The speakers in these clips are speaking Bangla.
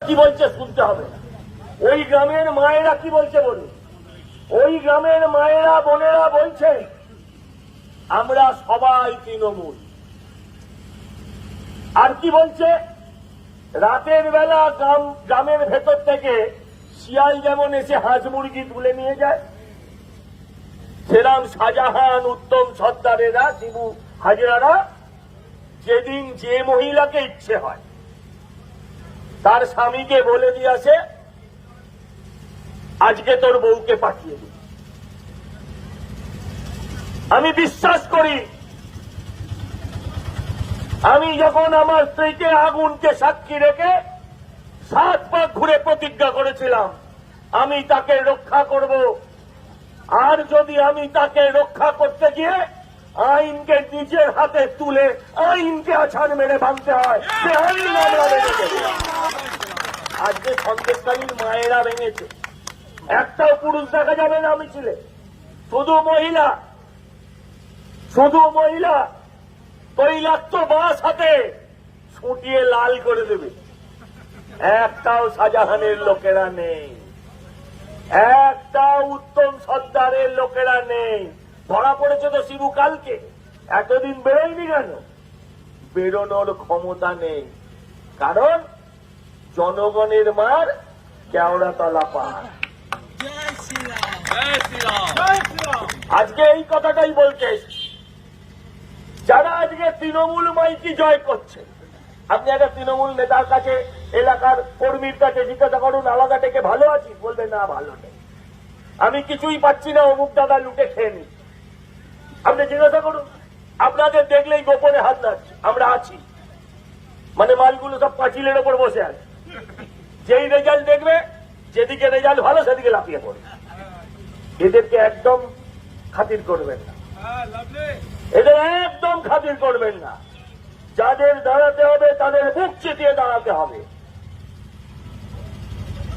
কি বলছে শুনতে হবে না। ওই গ্রামের মায়েরা কি বলছে বলুন, ওই গ্রামের মায়েরা বোনেরা বলছে আমরা সবাই তৃণমূল। আর কি বলছে, রাতের বেলা গ্রামের ভেতর থেকে শিয়াল যেমন এসে হাঁস মুরগি তুলে নিয়ে যায়, সেরাম শাহজাহান, উত্তম সর্দারেরা, শিবু হাজরারা যেদিন যে মহিলাকে ইচ্ছে হয় তার স্বামীকে বলে দিয়ে আসে আজকে তোর বউকে পাঠিয়ে দিই। আমি বিশ্বাস করি, আমি যখন আমার স্ত্রীকে আগুনকে সাক্ষী রেখে 7 পাক ঘুরে প্রতিজ্ঞা করেছিলাম আমি তাকে রক্ষা করব, আর যদি আমি তাকে রক্ষা করতে গিয়ে আইনকে নিজের হাতে তুলে আইনকে আছাড় মেরে ভাঙতে হয়, সে আইন আমরা ভেঙে দেব। আজকে সন্দেশকালীর মায়েরা ভেঙেছে, একটাও পুরুষ দেখা যাবে না মিছিলে, শুধু মহিলা, শুধু মহিলা। তৈলাক্ত বাস হাতে ছুটিয়ে লাল করে দেবে। একটাও শাহজাহানের লোকেরা নেই, একটাও উত্তম সর্দারের লোকেরা নেই। ধরা পড়েছে তো শিবু কালকে, এতদিন বেরোয়নি কেন? বেরোনোর ক্ষমতা নেই, কারণ জনগণের মার কেওড়াতলা পার। আজকে এই কথাটাই বলছে যারা আজকে তৃণমূল মাইকি জয় করছে। আপনি একটা তৃণমূল নেতার কাছে, এলাকার কর্মীর কাছে জিজ্ঞাসা করুন আলাদা থেকে ভালো আছি, বলবে না ভালো নেই, আমি কিছুই পাচ্ছি না, অমুক দাদা লুটে খেয়ে নি। আপনি জিজ্ঞাসা করুন, আপনাদের দেখলেই গোপনে হাত নাড়ছে আমরা আছি, মানে মালগুলো সব পাঁচিলের ওপর বসে আছে। যেই রেজাল্ট দেখবে, যেদিকে রেজাল্ট ভালো সেদিকে লাফিয়ে পড়বে। এদেরকে একদম খাতির করবেন না, এদের একদম খাতির করবেন না। যাদের দাঁড়াতে হবে তাদের বুক চিতিয়ে দাঁড়াতে হবে।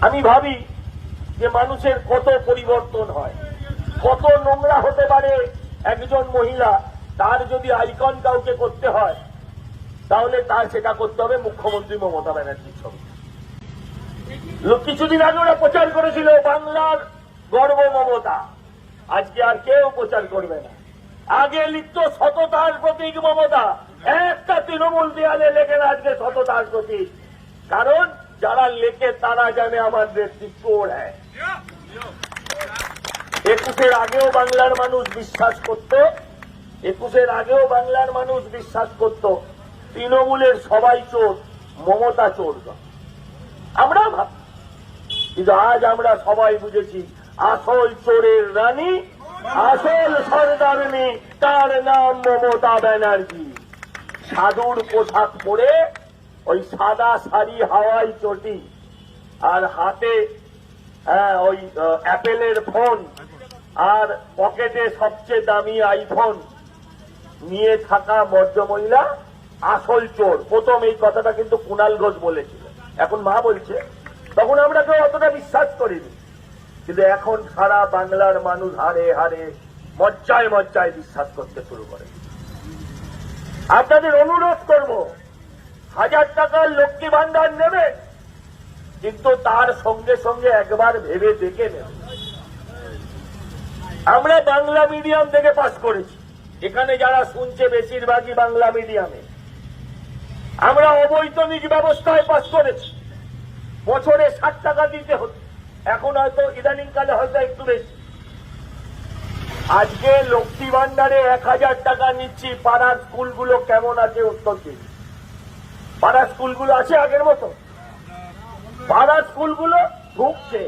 আমি ভাবি যে মানুষের কত পরিবর্তন হয়, কত নোংরা হতে পারে একজন মহিলা। তার যদি আইকন কাউকে করতে হয় তাহলে তার সেটা করতে হবে মুখ্যমন্ত্রী মমতা ব্যানার্জির ছবি। কিছুদিন আগে ওরা প্রচার করেছিল বাংলার গর্ব মমতা, আজকে আর কেউ প্রচার করবে না। আগে লিখত সততার প্রতীক মমতা, একটা তৃণমূল দেয়ালে লেখে না আজকে সততার প্রতীক, কারণ যারা লেখে তারা জানে আমাদের চোর হ্যায়। 21-এর আগেও বাংলার মানুষ বিশ্বাস করত, 21-এর আগেও বাংলার মানুষ বিশ্বাস করত তৃণমূলের সবাই চোর, মমতা চোর। আমরা ভাব, কিন্তু আজ আমরা সবাই বুঝেছি আসল চোরের রানী, আসল সর্দারনী, তার নাম মমতা ব্যানার্জি। সাধুর পোশাক পরে, ওই সাদা শাড়ি, হাওয়াই চটি, আর হাতে ওই অ্যাপেলের ফোন, আর পকেটে সবচেয়ে দামি আইফোন নিয়ে থাকা ভদ্রমহিলা আসল চোর। প্রথম এই কথাটা কিন্তু কুণাল ঘোষ বলেছিল, এখন মা বলছে। তখন আমরা কেউ অতটা বিশ্বাস করিনি, কিন্তু এখন সারা বাংলার মানুষ হারে হারে মজ্জায় মজ্জায় বিশ্বাস করতে শুরু করে। আপনাদের অনুরোধ করব, 1000 টাকার লক্ষ্মী ভান্ডার নেবে, কিন্তু তার সঙ্গে সঙ্গে একবার ভেবে দেখে নেবে। আমরা বাংলা মিডিয়াম থেকে পাস করেছি, এখানে যারা শুনছে বেশিরভাগই বাংলা মিডিয়ামে। আমরা অবৈতনিক ব্যবস্থায় পাস করেছি, বছরে 60 টাকা দিতে হতো, এখন হয়তো ইদানিং কালে হয়তো একটু বেশি। আজকে লক্ষ্মী ভান্ডারে 1000 টাকা নিচ্ছি, পাড়ার স্কুলগুলো কেমন আছে উত্তর দিন। পাড়ার স্কুলগুলো আছে আগের মতো? পাড়ার স্কুলগুলো ঢুকছে,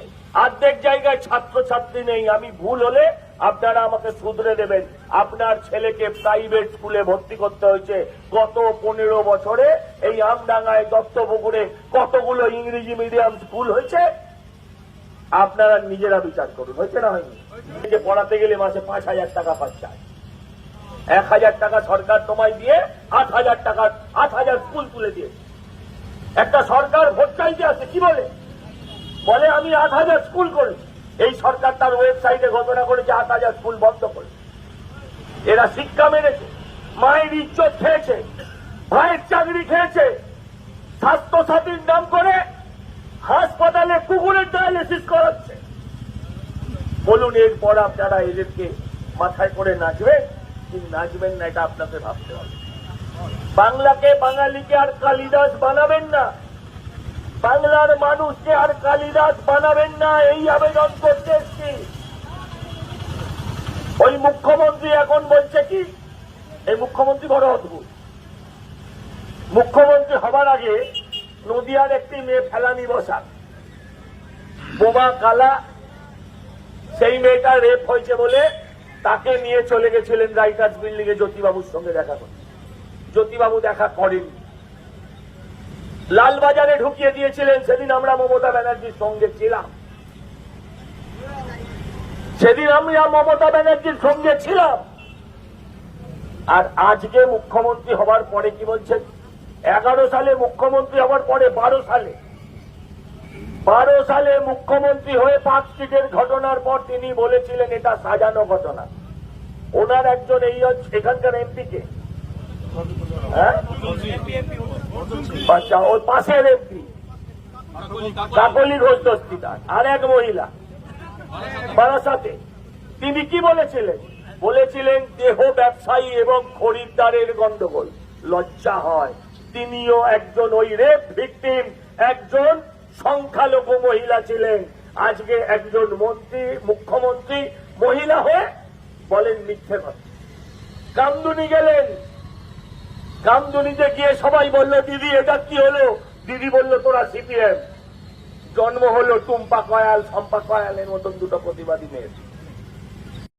অর্ধেক জায়গায় ছাত্রছাত্রী নেই। আমি ভুল হলে আপনারা আমাকে শুধরে দেবেন। আপনার ছেলেকে প্রাইভেট স্কুলে ভর্তি করতে হয়েছে গত 15 বছরে। এই আমডাঙ্গায়, দত্তপুকুরে কতগুলো ইংরেজি মিডিয়াম স্কুল হয়েছে, আপনারা নিজেরা বিচার করুন, হয়েছে না হয়নি? যে পড়াতে গেলে মাসে 5000 টাকা খরচা, 1000 টাকা সরকার তোমায় দিয়ে 8000 টাকা, 8000 স্কুল তুলে দিয়ে। একটা সরকার ভোট চাইতে আছে, কি বলে আমি 8000 স্কুল করেছি। এই সরকার তার ওয়েবসাইটে ঘোষণা করেছে 8000 স্কুল বন্ধ করে। এরা শিক্ষা মেরেছে, মায়ের ইজ্জত খেয়েছে, ভাইয়ের চাকরি খেয়েছে, স্বাস্থ্য সাথীর নাম করে হাসপাতালে কুকুরের ডায়ালিসিস করাচ্ছে। বলুন এরপর আপনারা এদেরকে মাথায় করে নাচবেন কি নাচবেন না, এটা আপনাকে ভাবতে হবে। বাংলাকে বাঙালিকে আর কালিদাস বানাবেন না, বাংলার মানুষকে আর কালিদাস বানাবেন না, এই আবেদন করতে এসছি। ওই মুখ্যমন্ত্রী এখন বলছে কি, এই মুখ্যমন্ত্রী বড় অদ্ভুত। মুখ্যমন্ত্রী হবার আগে নদিয়ার একটি মেয়ে ফেলানি বসা, বোমা কালা, সেই মেয়েটা রেপ হয়েছে বলে তাকে নিয়ে চলে গেছিলেন রাইটার্স বিল্ডিং এ জ্যোতিবাবুর সঙ্গে দেখা করতে। জ্যোতিবাবু দেখা করেনি, লালবাজারে ঢুকিয়ে দিয়েছিলেন। সেদিন আমরা মমতা ব্যানার্জির সঙ্গে ছিলাম, সেদিন আমরা মমতা ব্যানার্জির সঙ্গে ছিলাম। আর আজকে মুখ্যমন্ত্রী হবার পরে কি বলছেন? 11 সালে মুখ্যমন্ত্রী হবার পরে 12 সালে মুখ্যমন্ত্রী হয়ে পার্কস্ট্রিটের ঘটনার পর তিনি বলেছিলেন এটা সাজানো ঘটনা। ওনার একজন এই এখানকার এমপি কে, আচ্ছা ওর পাশের এমপি কাকলি ঘোষ দস্তিদার, আর এক মহিলা বারাসাতে, তিনি কি বলেছিলেন? বলেছিলেন দেহ ব্যবসায়ী এবং খরিদ্দারের গন্ডগোল। লজ্জা হয়, তিনিও একজন ওই রেপ ভিকটিম, একজন সংখ্যালঘু মহিলা ছিলেন। আজকে একজন মন্ত্রী, মুখ্যমন্ত্রী মহিলা হয়ে বলেন মিথ্যে কথা। কামদুনি গেলেন, কামদুনিতে গিয়ে সবাই বলল দিদি এটা কি হলো? দিদি বলল তোরা সিপিএম। জন্ম হলো টুম্পা কয়াল, শম্পা কয়ালের মতন দুটো প্রতিবাদী মেয়ে।